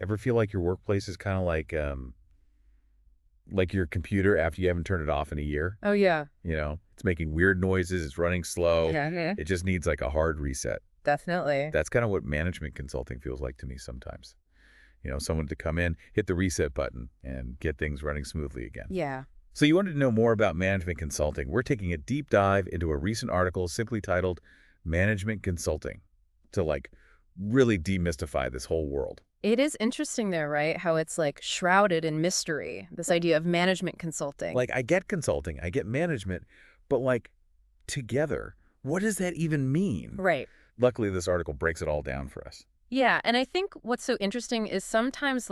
Ever feel like your workplace is kind of like your computer after you haven't turned it off in a year? Oh, yeah. It's making weird noises, it's running slow. Yeah. It just needs like a hard reset. Definitely. That's kind of what management consulting feels like to me sometimes. Someone to come in, hit the reset button, and get things running smoothly again. Yeah. So you wanted to know more about management consulting. We're taking a deep dive into a recent article simply titled Management Consulting to really demystify this whole world. It is interesting there, right? How it's like shrouded in mystery, this idea of management consulting. I get consulting, I get management, but together, what does that even mean? Right. Luckily, this article breaks it all down for us. Yeah. And I think what's so interesting is sometimes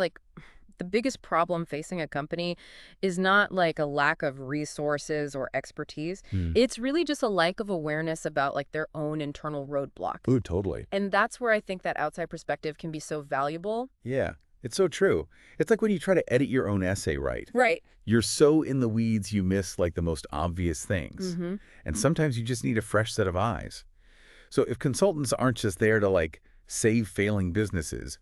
the biggest problem facing a company is not like a lack of resources or expertise. Hmm. It's really just a lack of awareness about like their own internal roadblocks. Ooh, totally. And that's where I think that outside perspective can be so valuable. Yeah, it's so true. It's like when you try to edit your own essay, right? Right. You're so in the weeds you miss the most obvious things. Mm-hmm. And sometimes you just need a fresh set of eyes. So if consultants aren't just there to save failing businesses,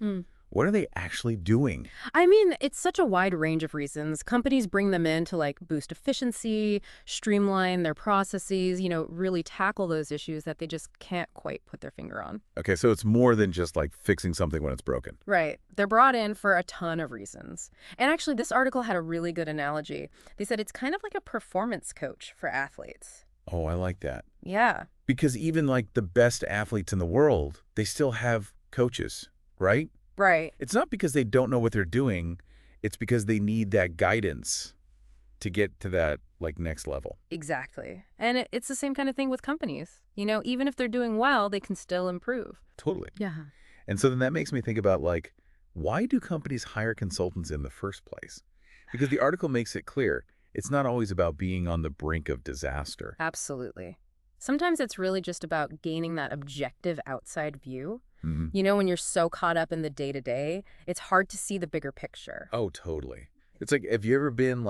what are they actually doing? I mean, it's such a wide range of reasons. Companies bring them in to like boost efficiency, streamline their processes, really tackle those issues that they just can't quite put their finger on. Okay, so it's more than just fixing something when it's broken. Right. They're brought in for a ton of reasons. And actually, this article had a really good analogy. They said it's kind of like a performance coach for athletes. Oh, I like that. Yeah. Because even the best athletes in the world, they still have coaches, right? Right. It's not because they don't know what they're doing. It's because they need that guidance to get to that next level. Exactly. And it's the same kind of thing with companies. Even if they're doing well, they can still improve. Totally. Yeah. And so then that makes me think about why do companies hire consultants in the first place? Because the article makes it clear it's not always about being on the brink of disaster. Absolutely. Sometimes it's really just about gaining that objective outside view. Hmm. When you're so caught up in the day-to-day, it's hard to see the bigger picture. Oh, totally. It's have you ever been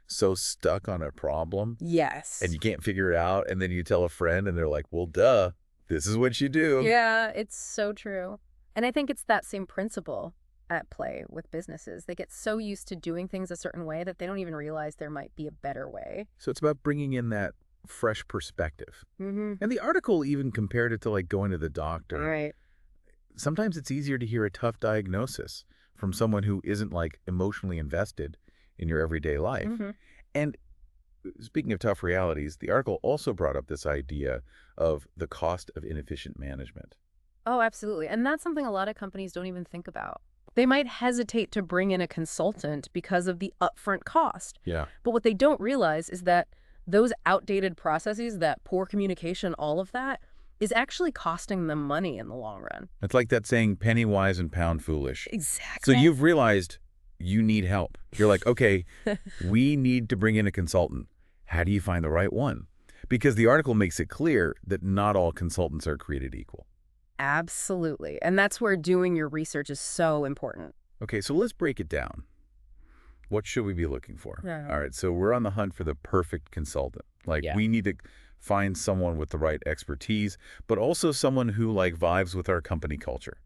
so stuck on a problem Yes. and you can't figure it out, and then you tell a friend and they're like, well, duh, this is what you do. Yeah, it's so true. And I think it's that same principle at play with businesses. They get so used to doing things a certain way that they don't even realize there might be a better way. So it's about bringing in that fresh perspective. Mm-hmm. And the article even compared it to going to the doctor. Right. Sometimes it's easier to hear a tough diagnosis from someone who isn't emotionally invested in your everyday life. Mm-hmm. And speaking of tough realities, the article also brought up this idea of the cost of inefficient management. Oh, absolutely. And that's something a lot of companies don't even think about. They might hesitate to bring in a consultant because of the upfront cost. Yeah. But what they don't realize is that those outdated processes, that poor communication, all of that, is actually costing them money in the long run. It's like that saying, penny wise and pound foolish. Exactly. So you've realized you need help. You're like, okay, we need to bring in a consultant. How do you find the right one? Because the article makes it clear that not all consultants are created equal. Absolutely. And that's where doing your research is so important. Okay, so let's break it down. What should we be looking for? Yeah. All right, so we're on the hunt for the perfect consultant. Yeah. We need to find someone with the right expertise, but also someone who vibes with our company culture.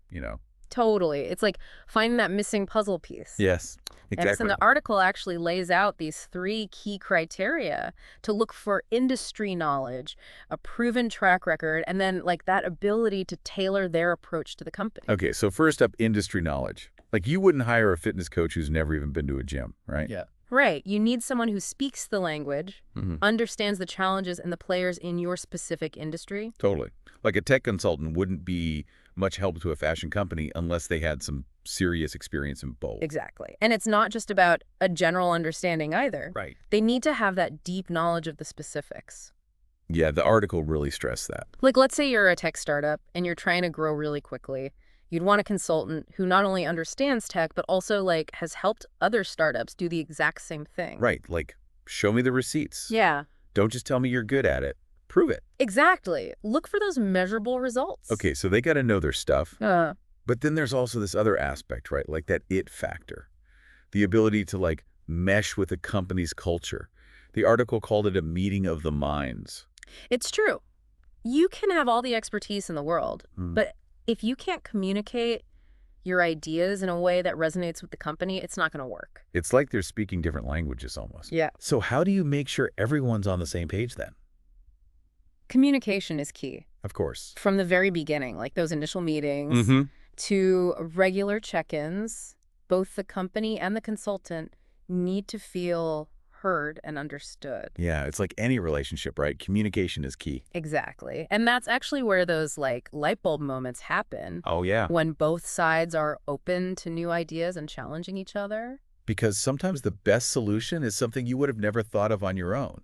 Totally. It's like finding that missing puzzle piece. Yes, And exactly. the article actually lays out these 3 key criteria to look for: industry knowledge, a proven track record, and then that ability to tailor their approach to the company. Okay, so first up, industry knowledge. You wouldn't hire a fitness coach who's never even been to a gym, right? Yeah. Right. You need someone who speaks the language, Hmm. understands the challenges and the players in your specific industry. Totally. A tech consultant wouldn't be much help to a fashion company unless they had some serious experience in both. Exactly. And it's not just about a general understanding either. Right. They need to have that deep knowledge of the specifics. Yeah, the article really stressed that. Let's say you're a tech startup and you're trying to grow really quickly. You'd want a consultant who not only understands tech, but also has helped other startups do the exact same thing. Right, show me the receipts. Yeah. Don't just tell me you're good at it. Prove it. Exactly. Look for those measurable results. Okay, so they got to know their stuff. Uh, But then there's also this other aspect, right? That it factor. The ability to mesh with a company's culture. The article called it a meeting of the minds. it's true. You can have all the expertise in the world, Hmm. but if you can't communicate, your ideas in a way that resonates with the company, it's not going to work. It's like they're speaking different languages almost. Yeah. So how do you make sure everyone's on the same page then? Communication is key. Of course. From the very beginning, like those initial meetings Mm-hmm. to regular check-ins, both the company and the consultant need to feel heard and understood. Yeah, it's like any relationship, right? Communication is key. Exactly. And that's actually where those like light bulb moments happen, Oh, yeah. when both sides are open to new ideas and challenging each other. Because sometimes the best solution is something you would have never thought of on your own.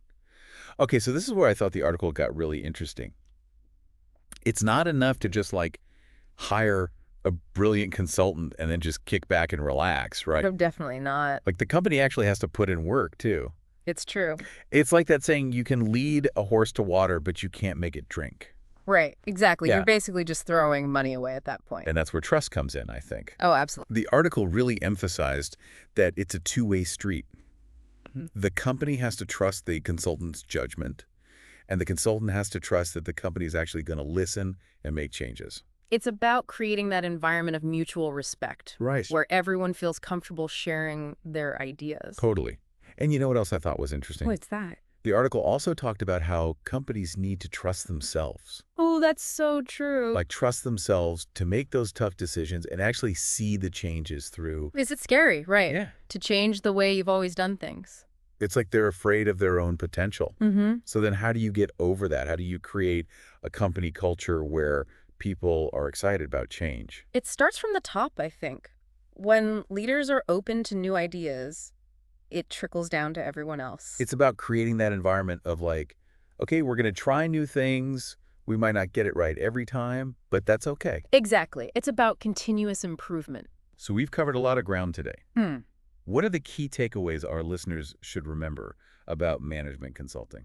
Okay, so this is where I thought the article got really interesting. It's not enough to just like hire a brilliant consultant and then just kick back and relax, right? No, definitely not. Like the company actually has to put in work too. It's true. It's like that saying, you can lead a horse to water, but you can't make it drink. Right. Exactly. Yeah. You're basically just throwing money away at that point. And that's where trust comes in, I think. Oh, absolutely. The article really emphasized that it's a two-way street. The company has to trust the consultant's judgment, and the consultant has to trust that the company is actually going to listen and make changes. It's about creating that environment of mutual respect, Right. where everyone feels comfortable sharing their ideas. Totally. And you know what else I thought was interesting? What's that? The article also talked about how companies need to trust themselves. Oh, that's so true. Like trust themselves to make those tough decisions and actually see the changes through. Is it scary, right? Yeah. To change the way you've always done things. It's like they're afraid of their own potential. Mm-hmm. So then how do you get over that? How do you create a company culture where people are excited about change? It starts from the top, I think. When leaders are open to new ideas, it trickles down to everyone else. It's about creating that environment of like, okay, we're going to try new things. We might not get it right every time, but that's okay. Exactly. It's about continuous improvement. So we've covered a lot of ground today. Hmm. What are the key takeaways our listeners should remember about management consulting?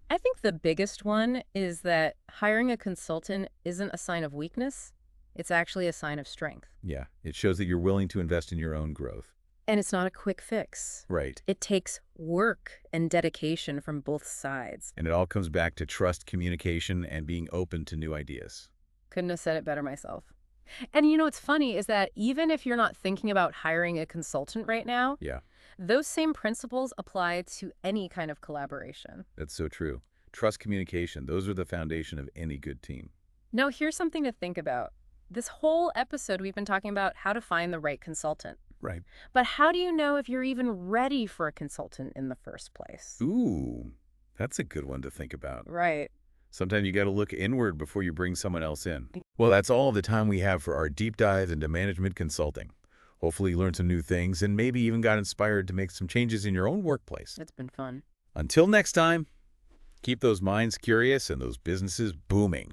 I think the biggest one is that hiring a consultant isn't a sign of weakness. It's actually a sign of strength. Yeah, it shows that you're willing to invest in your own growth. And it's not a quick fix. Right. It takes work and dedication from both sides. And it all comes back to trust, communication, and being open to new ideas. Couldn't have said it better myself. And you know what's funny is that even if you're not thinking about hiring a consultant right now, Yeah, those same principles apply to any kind of collaboration. that's so true. Trust, communication, those are the foundation of any good team. Now, here's something to think about. This whole episode, we've been talking about how to find the right consultant. Right. But how do you know if you're even ready for a consultant in the first place? Ooh, that's a good one to think about. Right. Sometimes you got to look inward before you bring someone else in. Well, that's all the time we have for our deep dive into management consulting. Hopefully you learned some new things and maybe even got inspired to make some changes in your own workplace. It's been fun. Until next time, keep those minds curious and those businesses booming.